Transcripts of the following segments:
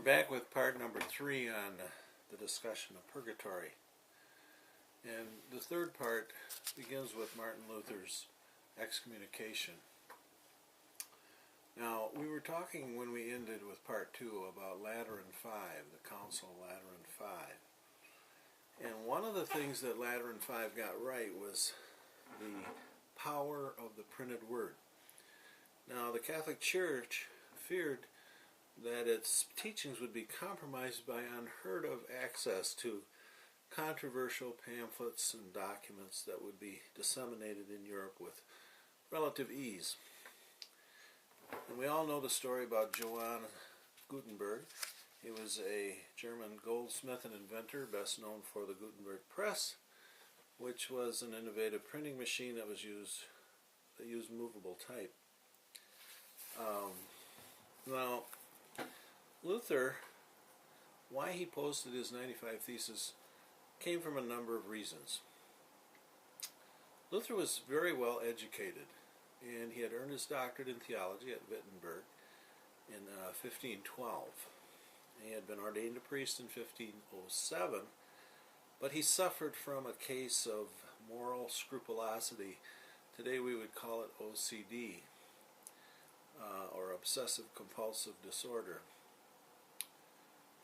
back with part number 3 on the discussion of purgatory. And the third part begins with Martin Luther's excommunication. Now, we were talking when we ended with part 2 about Lateran 5, the Council of Lateran 5. And one of the things that Lateran 5 got right was the power of the printed word. Now, the Catholic Church feared that its teachings would be compromised by unheard of access to controversial pamphlets and documents that would be disseminated in Europe with relative ease. And we all know the story about Johann Gutenberg. He was a German goldsmith and inventor, best known for the Gutenberg press, which was an innovative printing machine that used movable type. Now, Luther, why he posted his 95 Theses came from a number of reasons. Luther was very well educated, and he had earned his doctorate in theology at Wittenberg in 1512. He had been ordained a priest in 1507, but he suffered from a case of moral scrupulosity. Today we would call it OCD, or obsessive-compulsive disorder.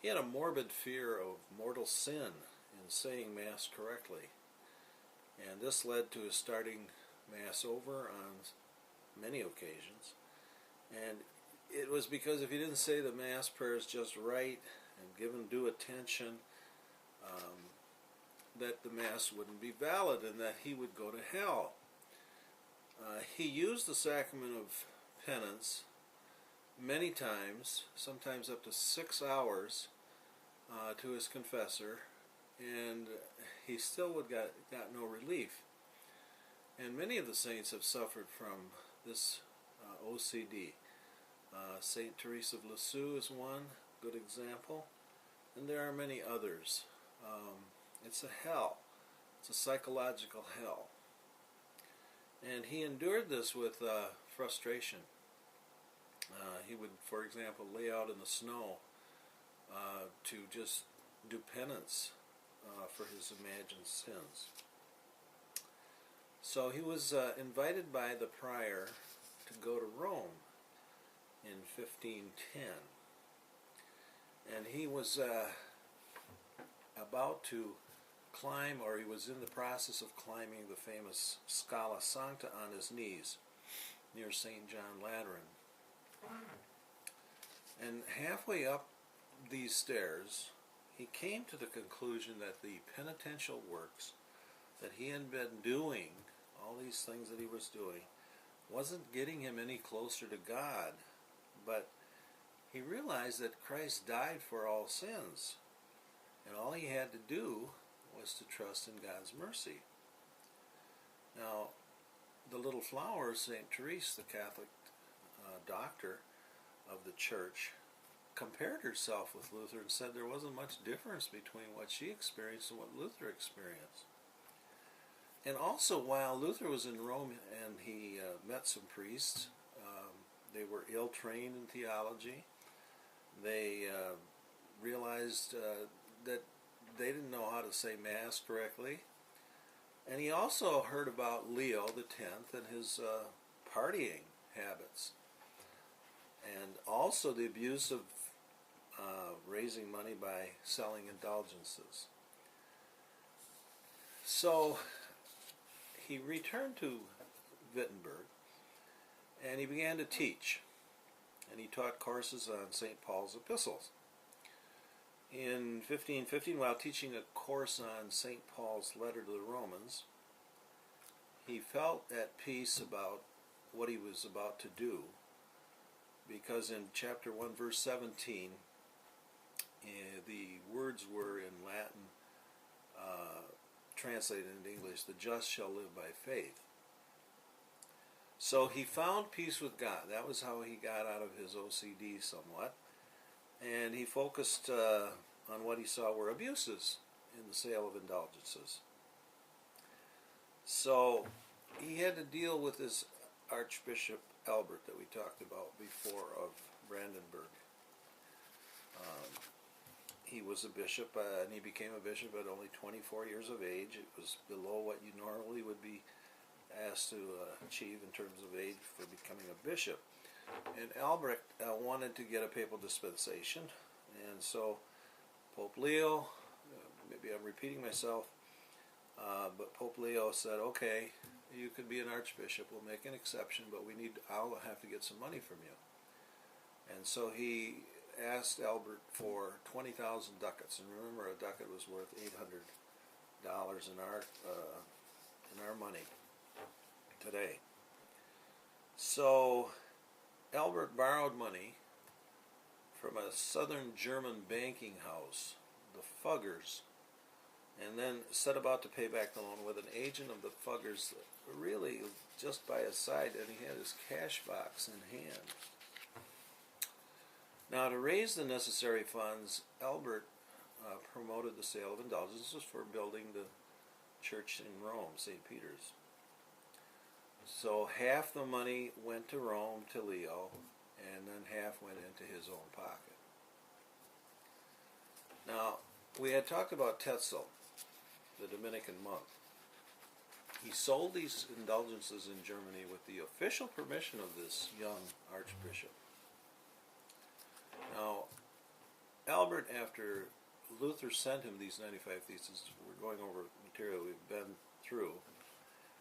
He had a morbid fear of mortal sin in saying Mass correctly, and this led to his starting Mass over on many occasions. And it was because if he didn't say the Mass prayers just right and given due attention, that the Mass wouldn't be valid and that he would go to hell. He used the sacrament of penance many times, sometimes up to 6 hours, to his confessor, and he still got no relief. And many of the saints have suffered from this OCD. Saint Teresa of Lisieux is one good example, and there are many others. It's a hell. It's a psychological hell. And he endured this with frustration. He would, for example, lay out in the snow to just do penance for his imagined sins. So he was invited by the prior to go to Rome in 1510. And he was about to climb, or he was in the process of climbing the famous Scala Sancta on his knees near St. John Lateran. And halfway up these stairs, he came to the conclusion that the penitential works that he had been doing, all these things that he was doing, wasn't getting him any closer to God, but he realized that Christ died for all sins, and all he had to do was to trust in God's mercy. Now, the little flower, St. Therese, the Catholic doctor of the church, compared herself with Luther and said there wasn't much difference between what she experienced and what Luther experienced. And also, while Luther was in Rome and he met some priests, they were ill-trained in theology. They realized that they didn't know how to say Mass correctly. And he also heard about Leo X and his partying habits, and also the abuse of raising money by selling indulgences. So he returned to Wittenberg and he began to teach, and he taught courses on St. Paul's epistles. In 1515, while teaching a course on St. Paul's letter to the Romans, he felt at peace about what he was about to do, because in chapter 1, verse 17, the words were in Latin, translated into English, "The just shall live by faith." So he found peace with God. That was how he got out of his OCD somewhat. And he focused on what he saw were abuses in the sale of indulgences. So he had to deal with this Archbishop Albert that we talked about before of Brandenburg. He was a bishop, and he became a bishop at only 24 years of age. It was below what you normally would be asked to achieve in terms of age for becoming a bishop. And Albrecht wanted to get a papal dispensation, and so Pope Leo, maybe I'm repeating myself, but Pope Leo said, okay, you could be an archbishop, we'll make an exception, but I'll have to get some money from you. And so he asked Albert for 20,000 ducats, and remember, a ducat was worth $800 in our money today. So Albert borrowed money from a southern German banking house, the Fuggers, and then set about to pay back the loan with an agent of the Fuggers, really just by his side, and he had his cash box in hand. Now, to raise the necessary funds, Albert promoted the sale of indulgences for building the church in Rome, St. Peter's. So half the money went to Rome, to Leo, and then half went into his own pocket. Now, we had talked about Tetzel, the Dominican monk. He sold these indulgences in Germany with the official permission of this young archbishop. Now, Albert, after Luther sent him these 95 theses, we're going over material we've been through,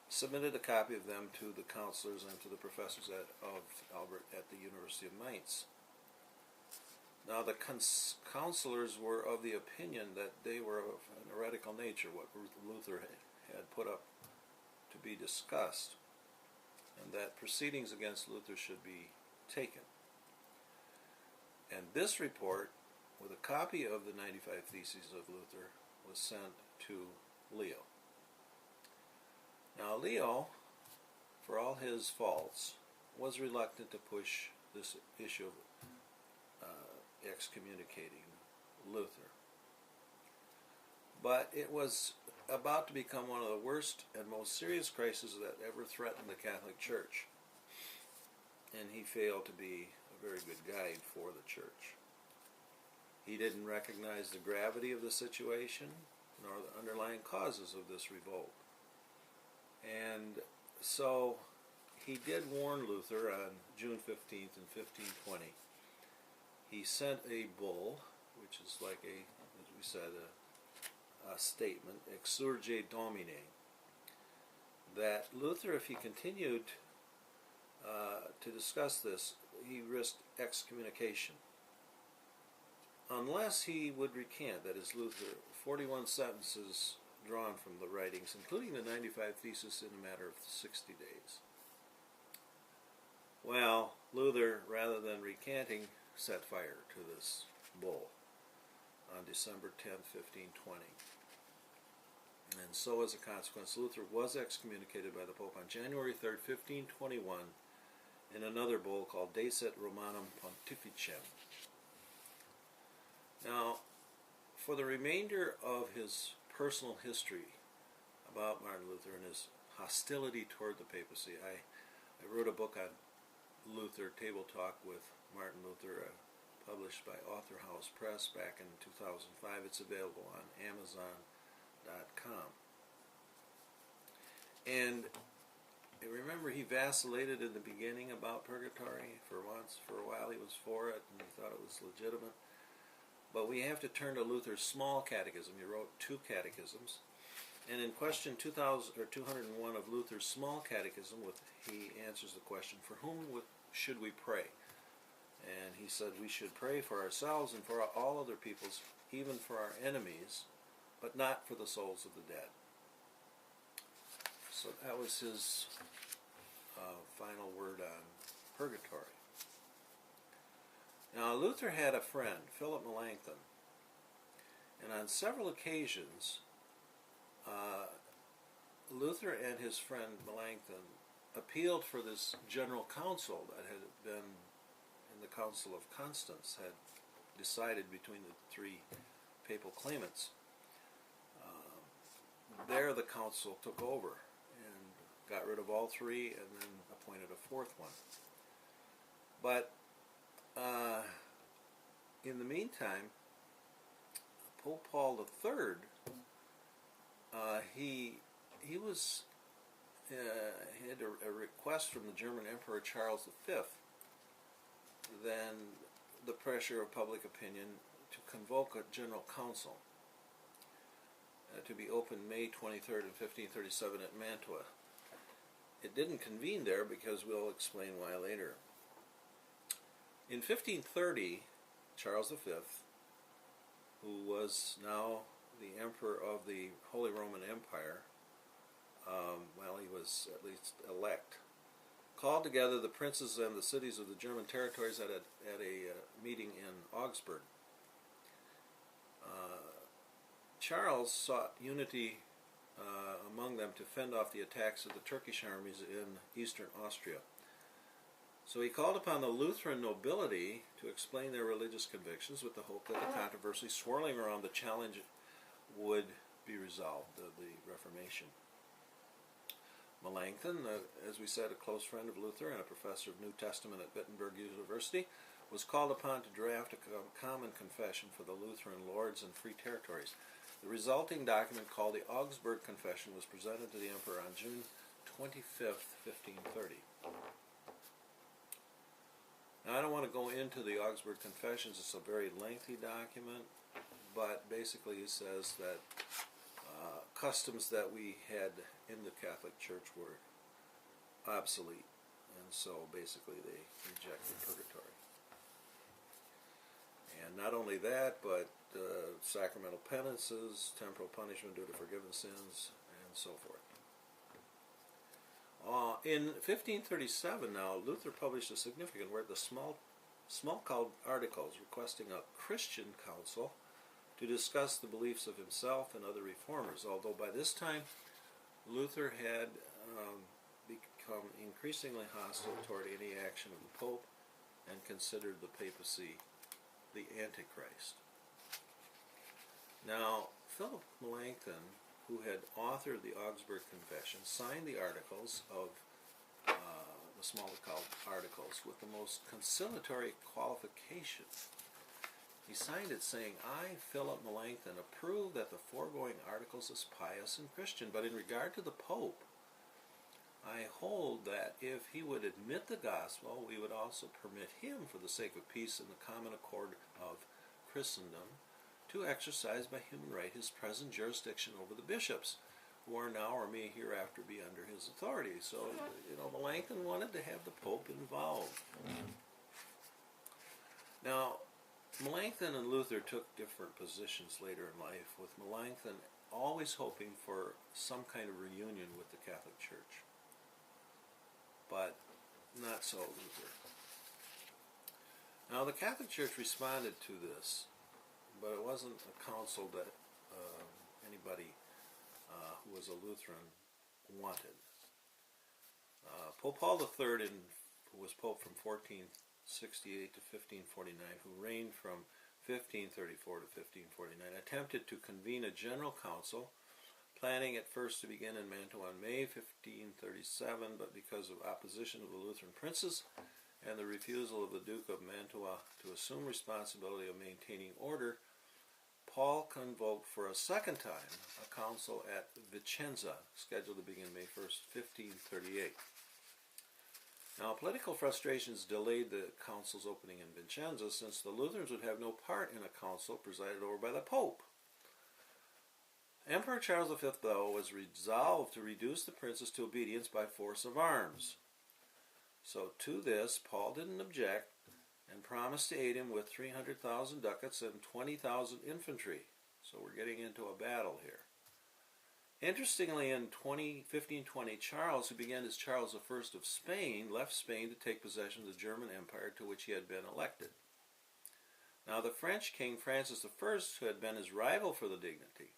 submitted a copy of them to the counselors and to the professors of Albert at the University of Mainz. Now, the counselors were of the opinion that they were of an heretical nature, what Luther had put up to be discussed, and that proceedings against Luther should be taken. And this report, with a copy of the 95 Theses of Luther, was sent to Leo. Now, Leo, for all his faults, was reluctant to push this issue of excommunicating Luther. But it was about to become one of the worst and most serious crises that ever threatened the Catholic Church. And he failed to be a very good guide for the Church. He didn't recognize the gravity of the situation, nor the underlying causes of this revolt. And so he did warn Luther on June 15th in 1520. He sent a bull, which is like as we said, a statement, Exsurge Domine, that Luther, if he continued to discuss this, he risked excommunication. Unless he would recant, that is, Luther, 41 sentences drawn from the writings, including the 95 Theses, in a matter of 60 days. Well, Luther, rather than recanting, set fire to this bull on December 10th, 1520. And so, as a consequence, Luther was excommunicated by the Pope on January 3rd, 1521, in another bull called Decet Romanum Pontificem. Now, for the remainder of his personal history about Martin Luther and his hostility toward the papacy, I wrote a book on Luther, Table Talk with Martin Luther, published by Author House Press back in 2005. It's available on Amazon.com. And remember, he vacillated in the beginning about purgatory for once. For a while he was for it, and he thought it was legitimate. But we have to turn to Luther's small catechism. He wrote 2 catechisms. And in question 201 of Luther's small catechism, he answers the question, for whom should we pray? And he said we should pray for ourselves and for all other peoples, even for our enemies, but not for the souls of the dead. So that was his final word on purgatory. Now, Luther had a friend, Philip Melanchthon, and on several occasions, Luther and his friend Melanchthon appealed for this general council that had been in the Council of Constance, had decided between the 3 papal claimants. There the council took over and got rid of all 3 and then appointed a 4th one. But in the meantime, Pope Paul III, he had a request from the German Emperor Charles V, then the pressure of public opinion, to convoke a general council to be opened May 23rd in 1537 at Mantua. It didn't convene there because we'll explain why later. In 1530, Charles V, who was now the Emperor of the Holy Roman Empire, he was at least elect, called together the princes and the cities of the German territories at a meeting in Augsburg. Charles sought unity among them to fend off the attacks of the Turkish armies in eastern Austria. So he called upon the Lutheran nobility to explain their religious convictions with the hope that the controversy swirling around the challenge would be resolved, the Reformation. Melanchthon, as we said, a close friend of Luther and a professor of New Testament at Wittenberg University, was called upon to draft a common confession for the Lutheran lords and free territories. The resulting document, called the Augsburg Confession, was presented to the Emperor on June 25th, 1530. Now, I don't want to go into the Augsburg Confessions. It's a very lengthy document, but basically it says that customs that we had in the Catholic Church were obsolete, and so basically they rejected purgatory. And not only that, but sacramental penances, temporal punishment due to forgiven sins, and so forth. In 1537 now, Luther published a significant work, the Smalcald Articles, requesting a Christian council to discuss the beliefs of himself and other reformers, although by this time Luther had become increasingly hostile toward any action of the Pope and considered the papacy the Antichrist. Now, Philip Melanchthon, who had authored the Augsburg Confession, signed the articles of the Smalcald Articles with the most conciliatory qualification. He signed it saying, "I, Philip Melanchthon, approve that the foregoing articles is pious and Christian, but in regard to the Pope, I hold that if he would admit the gospel, we would also permit him, for the sake of peace and the common accord of Christendom, to exercise by human right his present jurisdiction over the bishops, who are now or may hereafter be under his authority." So, Melanchthon wanted to have the Pope involved. Now, Melanchthon and Luther took different positions later in life, with Melanchthon always hoping for some kind of reunion with the Catholic Church, but not so Luther. Now, the Catholic Church responded to this, but it wasn't a council that anybody who was a Lutheran wanted. Pope Paul III, who was Pope from 1468 to 1549, who reigned from 1534 to 1549, attempted to convene a general council, planning at first to begin in Mantua on May 1537, but because of opposition of the Lutheran princes and the refusal of the Duke of Mantua to assume responsibility of maintaining order, Paul convoked for a second time a council at Vicenza, scheduled to begin May 1st, 1538. Now, political frustrations delayed the council's opening in Vicenza, since the Lutherans would have no part in a council presided over by the Pope. Emperor Charles V, though, was resolved to reduce the princes to obedience by force of arms. So to this, Paul didn't object, and promised to aid him with 300,000 ducats and 20,000 infantry. So we're getting into a battle here. Interestingly, in 1520, Charles, who began as Charles I of Spain, left Spain to take possession of the German Empire to which he had been elected. Now, the French King Francis I, who had been his rival for the dignity,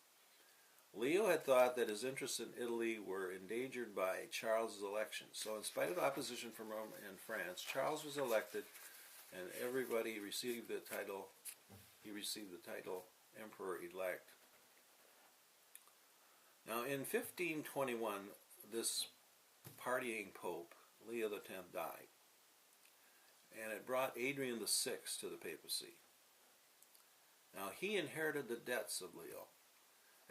Leo had thought that his interests in Italy were endangered by Charles's election. So in spite of opposition from Rome and France, Charles was elected, and everybody received the title. He received the title Emperor-elect. Now, in 1521, this partying Pope, Leo X, died, and it brought Adrian VI to the papacy. Now, he inherited the debts of Leo,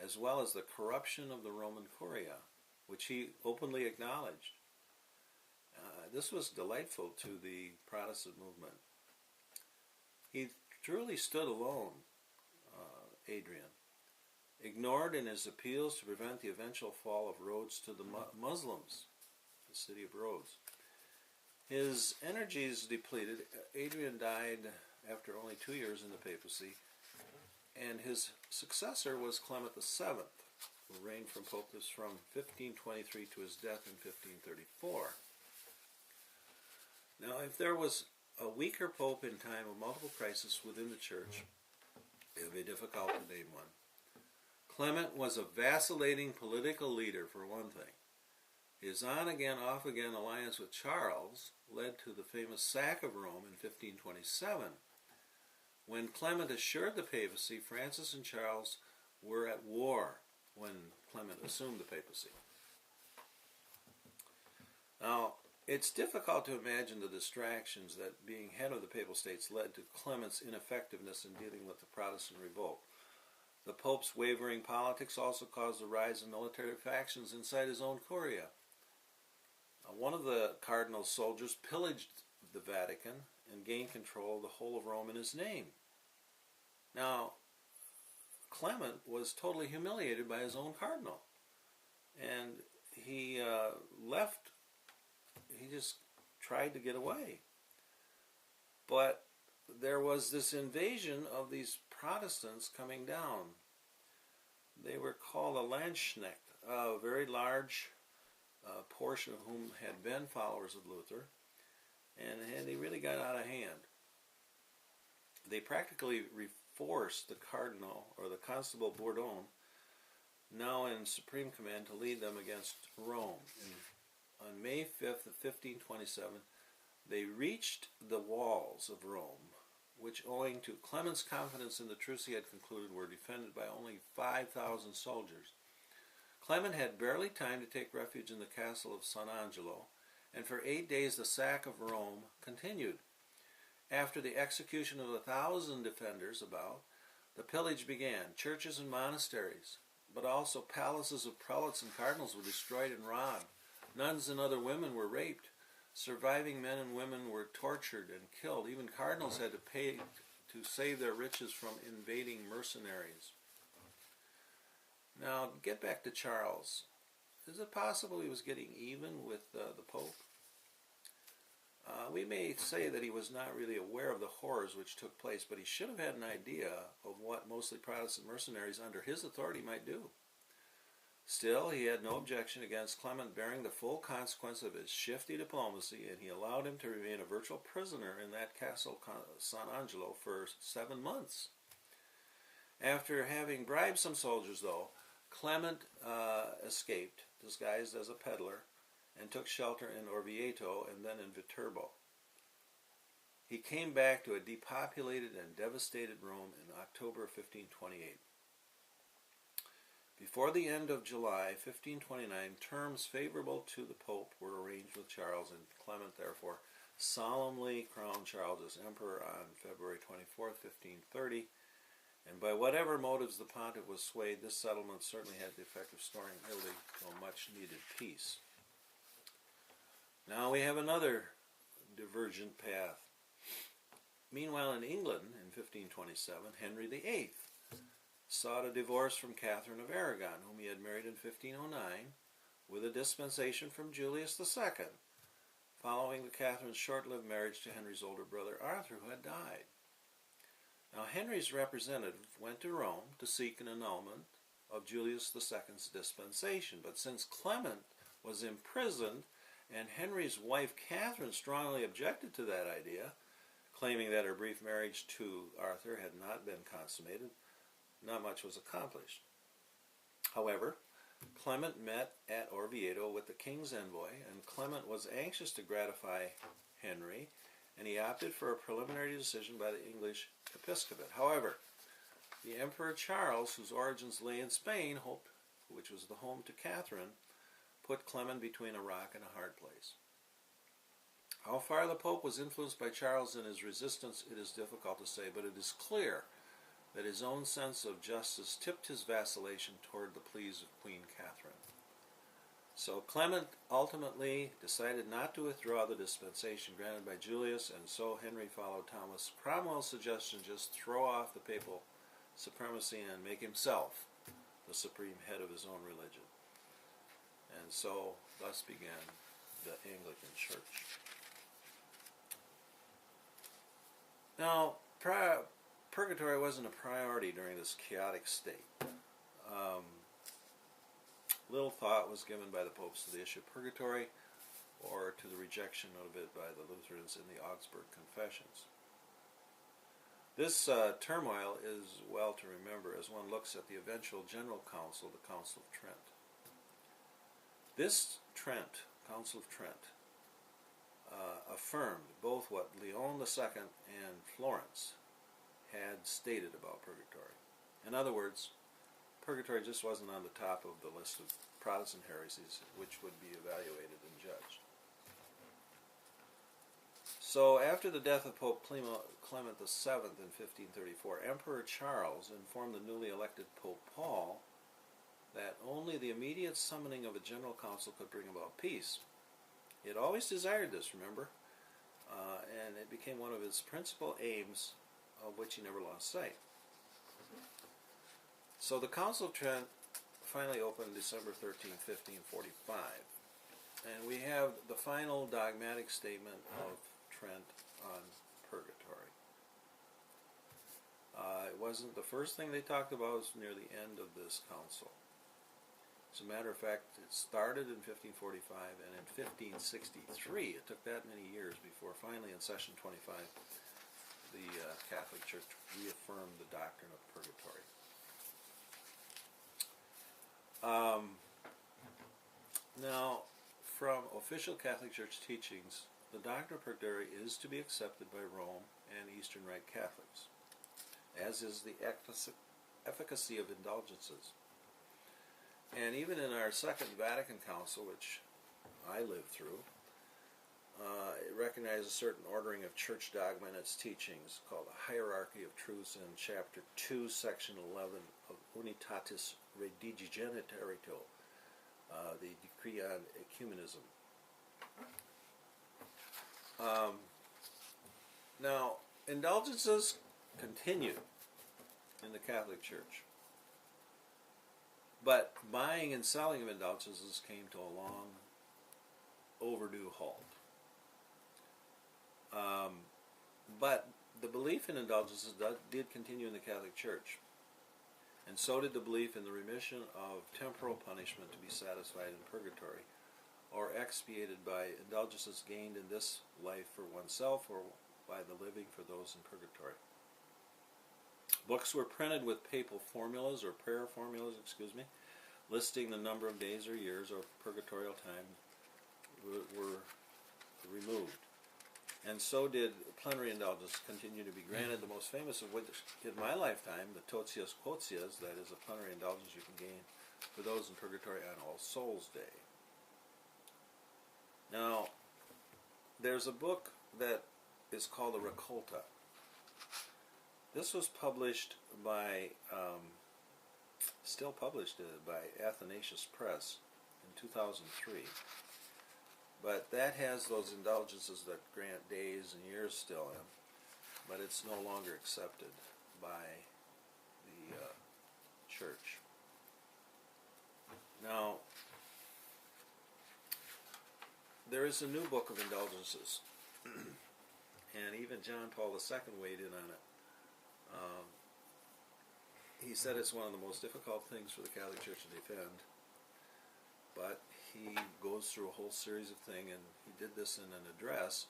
as well as the corruption of the Roman Curia, which he openly acknowledged. This was delightful to the Protestant movement. He truly stood alone, Adrian, ignored in his appeals to prevent the eventual fall of Rhodes to the Muslims, the city of Rhodes. His energies depleted. Adrian died after only 2 years in the papacy, and his successor was Clement VII, who reigned from 1523 to his death in 1534. Now, if there was a weaker pope in time of multiple crises within the church, it would be difficult to name one. Clement was a vacillating political leader, for one thing. His on-again, off-again alliance with Charles led to the famous sack of Rome in 1527. When Clement assured the papacy, Francis and Charles were at war when Clement assumed the papacy. Now, it's difficult to imagine the distractions that being head of the Papal States led to Clement's ineffectiveness in dealing with the Protestant revolt. The Pope's wavering politics also caused the rise of military factions inside his own Curia. One of the cardinal's soldiers pillaged the Vatican and gained control of the whole of Rome in his name. Now, Clement was totally humiliated by his own cardinal, and he left. He just tried to get away. But there was this invasion of these Protestants coming down. They were called a Landsknecht, a very large portion of whom had been followers of Luther, and they really got out of hand. They practically forced the cardinal, or the Constable Bourdon, now in supreme command, to lead them against Rome. On May 5th of 1527, they reached the walls of Rome, which, owing to Clement's confidence in the truce he had concluded, were defended by only 5,000 soldiers. Clement had barely time to take refuge in the castle of San Angelo, and for 8 days the sack of Rome continued. After the execution of 1,000 defenders the pillage began. Churches and monasteries, but also palaces of prelates and cardinals were destroyed and robbed. Nuns and other women were raped. Surviving men and women were tortured and killed. Even cardinals had to pay to save their riches from invading mercenaries. Now, get back to Charles. Is it possible he was getting even with the Pope? We may say that he was not really aware of the horrors which took place, but he should have had an idea of what mostly Protestant mercenaries under his authority might do. Still, he had no objection against Clement bearing the full consequence of his shifty diplomacy, and he allowed him to remain a virtual prisoner in that castle, San Angelo, for 7 months. After having bribed some soldiers, though, Clement escaped, disguised as a peddler, and took shelter in Orvieto and then in Viterbo. He came back to a depopulated and devastated Rome in October 1528. Before the end of July 1529, terms favorable to the Pope were arranged with Charles, and Clement therefore solemnly crowned Charles as emperor on February 24, 1530. And by whatever motives the pontiff was swayed, this settlement certainly had the effect of restoring Italy to a much-needed peace. Now we have another divergent path. Meanwhile, in England, in 1527, Henry VIII sought a divorce from Catherine of Aragon, whom he had married in 1509, with a dispensation from Julius II, following the Catherine's short-lived marriage to Henry's older brother Arthur, who had died. Now, Henry's representative went to Rome to seek an annulment of Julius II's dispensation, but since Clement was imprisoned and Henry's wife Catherine strongly objected to that idea, claiming that her brief marriage to Arthur had not been consummated, not much was accomplished. However, Clement met at Orvieto with the king's envoy, and Clement was anxious to gratify Henry, and he opted for a preliminary decision by the English episcopate. However, the Emperor Charles, whose origins lay in Spain, which was the home to Catherine, put Clement between a rock and a hard place. How far the Pope was influenced by Charles in his resistance, it is difficult to say, but it is clear that his own sense of justice tipped his vacillation toward the pleas of Queen Catherine. So Clement ultimately decided not to withdraw the dispensation granted by Julius, and so Henry followed Thomas Cromwell's suggestion, just throw off the papal supremacy and make himself the supreme head of his own religion. And so thus began the Anglican Church. Now, purgatory wasn't a priority during this chaotic state. Little thought was given by the popes to the issue of purgatory or to the rejection of it by the Lutherans in the Augsburg Confessions. This turmoil is well to remember as one looks at the eventual General Council, the Council of Trent. This Council of Trent, affirmed both what Leon II and Florence had stated about purgatory. In other words, purgatory just wasn't on the top of the list of Protestant heresies which would be evaluated and judged. So after the death of Pope Clement VII in 1534, Emperor Charles informed the newly elected Pope Paul that only the immediate summoning of a general council could bring about peace. He had always desired this, remember, and it became one of his principal aims, of which he never lost sight. So the Council of Trent finally opened December 13, 1545, and we have the final dogmatic statement of Trent on purgatory. It wasn't the first thing they talked about, it was near the end of this council. As a matter of fact, it started in 1545, and in 1563, it took that many years before finally in session 25, the Catholic Church reaffirmed the doctrine of purgatory. Now, from official Catholic Church teachings, the doctrine of purgatory is to be accepted by Rome and Eastern Rite Catholics, as is the efficacy of indulgences. And even in our Second Vatican Council, which I lived through, it recognizes a certain ordering of church dogma and its teachings called the Hierarchy of Truths in Chapter 2, Section 11 of Unitatis Redigenitarito, the Decree on Ecumenism. Now, indulgences continue in the Catholic Church, but buying and selling of indulgences came to a long overdue halt. But the belief in indulgences did continue in the Catholic Church, and so did the belief in the remission of temporal punishment to be satisfied in purgatory, or expiated by indulgences gained in this life for oneself or by the living for those in purgatory. Books were printed with papal formulas, or prayer formulas, listing the number of days or years of purgatorial time were removed. And so did plenary indulgences continue to be granted, the most famous of which in my lifetime, the Totius Quotius, that is a plenary indulgence you can gain for those in purgatory on All Souls Day. Now, there's a book that is called the Recolta. This was published by, still published by Athanasius Press in 2003. But that has those indulgences that grant days and years still in, but it's no longer accepted by the church. Now, there is a new book of indulgences, and even John Paul II weighed in on it. He said it's one of the most difficult things for the Catholic Church to defend, but he goes through a whole series of things, and he did this in an address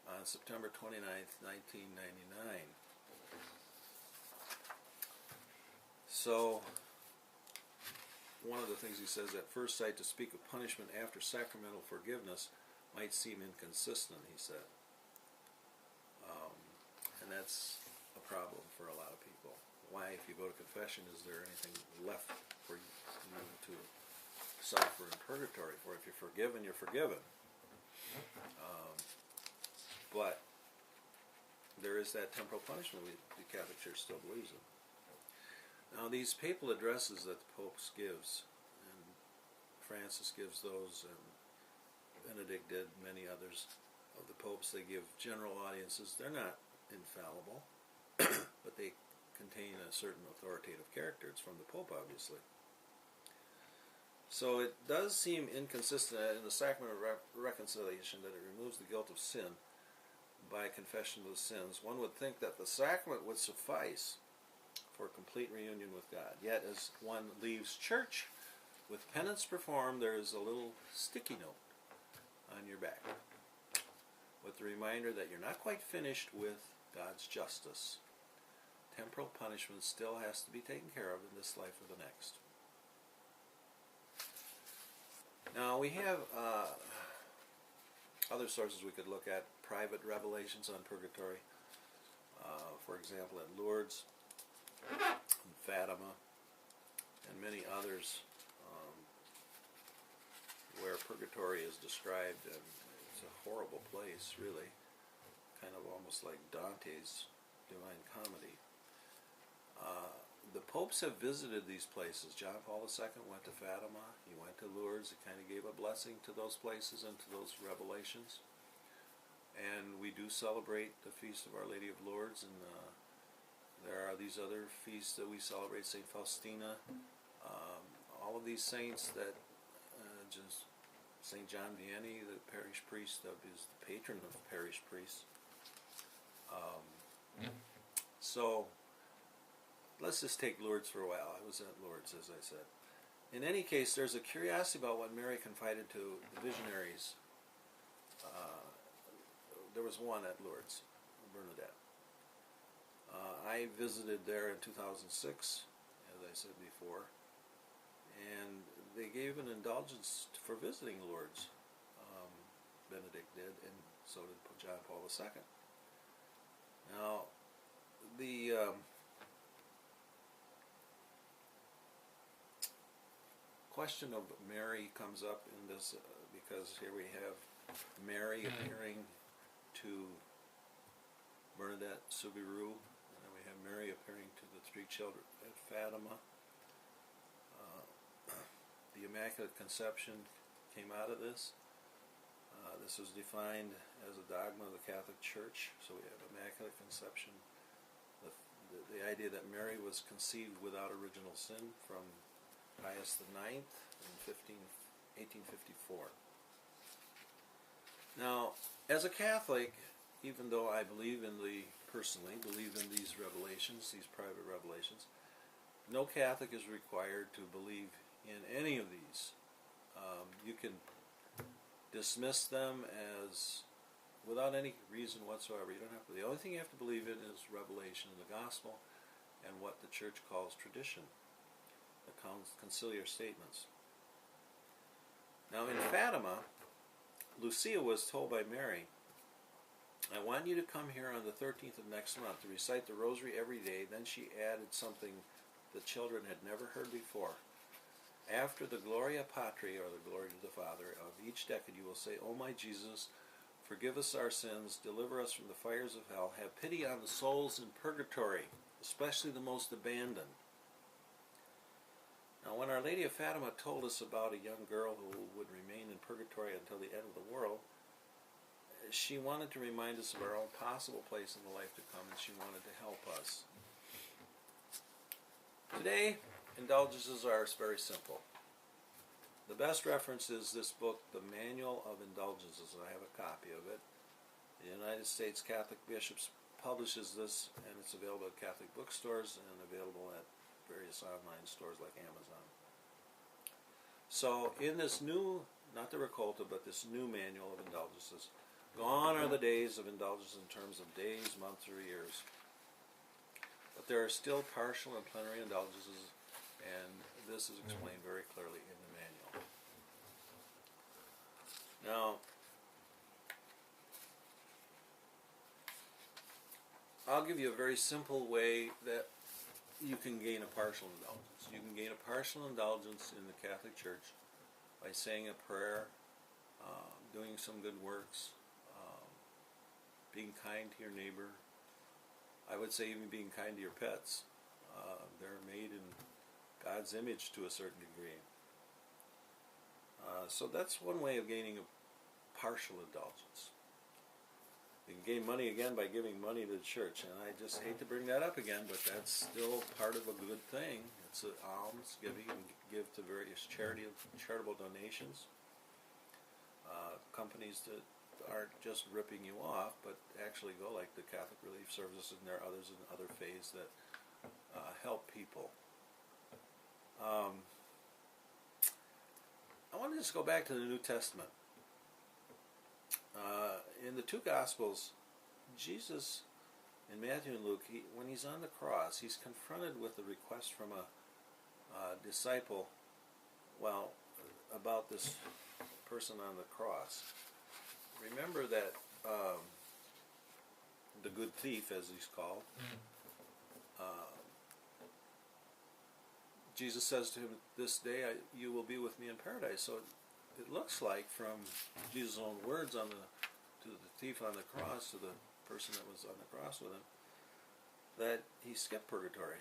on September 29th, 1999. So, one of the things he says, at first sight, to speak of punishment after sacramental forgiveness might seem inconsistent, he said. And that's a problem for a lot of people. Why, if you go to confession, is there anything left for you to suffer in purgatory for? If you're forgiven, you're forgiven. But there is that temporal punishment the Catholic Church still believes in. Now these papal addresses that the Pope gives, and Francis gives those, and Benedict did, many others of the popes, they give general audiences. They're not infallible, but they contain a certain authoritative character. It's from the Pope, obviously. So it does seem inconsistent in the sacrament of reconciliation that it removes the guilt of sin by confession of the sins. One would think that the sacrament would suffice for complete reunion with God. Yet as one leaves church with penance performed, there is a little sticky note on your back with the reminder that you're not quite finished with God's justice. Temporal punishment still has to be taken care of in this life or the next. Now we have other sources we could look at, private revelations on purgatory, for example at Lourdes, and Fatima, and many others where purgatory is described, and it's a horrible place, really, kind of almost like Dante's Divine Comedy. The popes have visited these places. John Paul II went to Fatima, he went to Lourdes, he kind of gave a blessing to those places and to those revelations. And we do celebrate the Feast of Our Lady of Lourdes, and there are these other feasts that we celebrate, St. Faustina, all of these saints that just St. John Vianney, the parish priest, is the patron of parish priests. So let's just take Lourdes for a while. I was at Lourdes, as I said. In any case, there's a curiosity about what Mary confided to the visionaries. There was one at Lourdes, Bernadette. I visited there in 2006, as I said before, and they gave an indulgence for visiting Lourdes. Benedict did, and so did John Paul II. Now, the question of Mary comes up in this because here we have Mary appearing to Bernadette Soubirous, and then we have Mary appearing to the three children at Fatima. The Immaculate Conception came out of this. This was defined as a dogma of the Catholic Church, so we have Immaculate Conception, the idea that Mary was conceived without original sin from Pius IX in 1854. Now, as a Catholic, even though I personally believe in these revelations, these private revelations, no Catholic is required to believe in any of these. You can dismiss them as without any reason whatsoever. You don't have to. The only thing you have to believe in is revelation in the gospel and what the Church calls tradition, the conciliar statements. Now in Fatima, Lucia was told by Mary, I want you to come here on the 13th of next month to recite the rosary every day. Then she added something the children had never heard before. After the Gloria Patri, or the glory to the Father, of each decade you will say, O my Jesus, forgive us our sins, deliver us from the fires of hell, have pity on the souls in purgatory, especially the most abandoned. Now when Our Lady of Fatima told us about a young girl who would remain in purgatory until the end of the world, she wanted to remind us of our own possible place in the life to come, and she wanted to help us. Today, indulgences are very simple. The best reference is this book, The Manual of Indulgences, and I have a copy of it. The United States Catholic Bishops publishes this, and it's available at Catholic bookstores and available at various online stores like Amazon. So in this new, not the Recolta, but this new Manual of Indulgences, gone are the days of indulgence in terms of days, months, or years. But there are still partial and plenary indulgences, and this is explained very clearly in the manual. Now, I'll give you a very simple way that you can gain a partial indulgence. You can gain a partial indulgence in the Catholic Church by saying a prayer, doing some good works, being kind to your neighbor, I would say even being kind to your pets. They're made in God's image to a certain degree. So that's one way of gaining a partial indulgence. You can gain money again by giving money to the church, and I just hate to bring that up again, but that's still part of a good thing. It's an alms giving, and give to various charitable donations. Companies that aren't just ripping you off, but actually go, like the Catholic Relief Services, and there are others in other faiths that help people. I want to just go back to the New Testament. In the two Gospels, Jesus, in Matthew and Luke, when he's on the cross, he's confronted with a request from a disciple, about this person on the cross. Remember that the good thief, as he's called, Jesus says to him, "This day you will be with me in paradise." So it looks like, from Jesus' own words to the thief on the cross, to the person that was on the cross with him, that he skipped purgatory.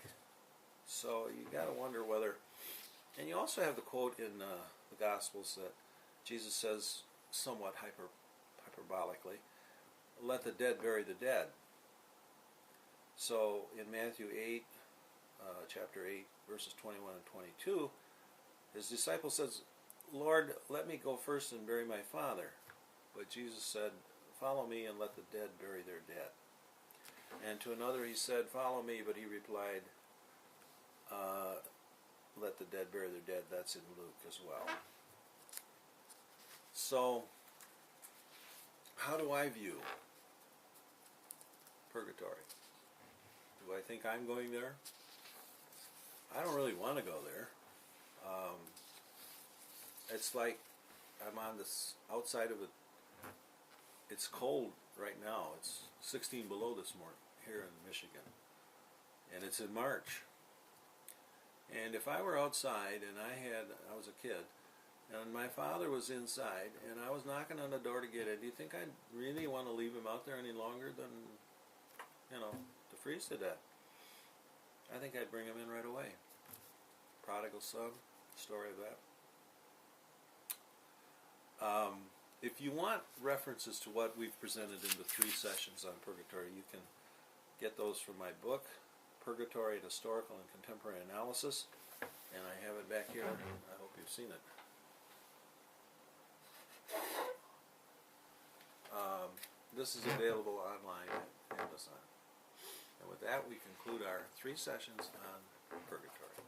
So you got to wonder whether, and you also have the quote in the Gospels that Jesus says, somewhat hyperbolically, "Let the dead bury the dead." So in Matthew 8, chapter 8, verses 21 and 22, his disciple says, "Lord, let me go first and bury my father." But Jesus said, "Follow me and let the dead bury their dead." And to another he said, "Follow me," but he replied, "Let the dead bury their dead." That's in Luke as well. So, how do I view purgatory? Do I think I'm going there? I don't really want to go there. It's like I'm on this outside of it. It's cold right now. It's 16 below this morning here in Michigan, and it's in March. And if I were outside and I was a kid, and my father was inside, and I was knocking on the door to get in, do you think I'd really want to leave him out there any longer than, to freeze to death? I think I'd bring him in right away. Prodigal son, story of that. If you want references to what we've presented in the 3 sessions on purgatory, you can get those from my book, Purgatory, An Historical and Contemporary Analysis, and I have it back here. I hope you've seen it. This is available online at Amazon. And with that, we conclude our 3 sessions on purgatory.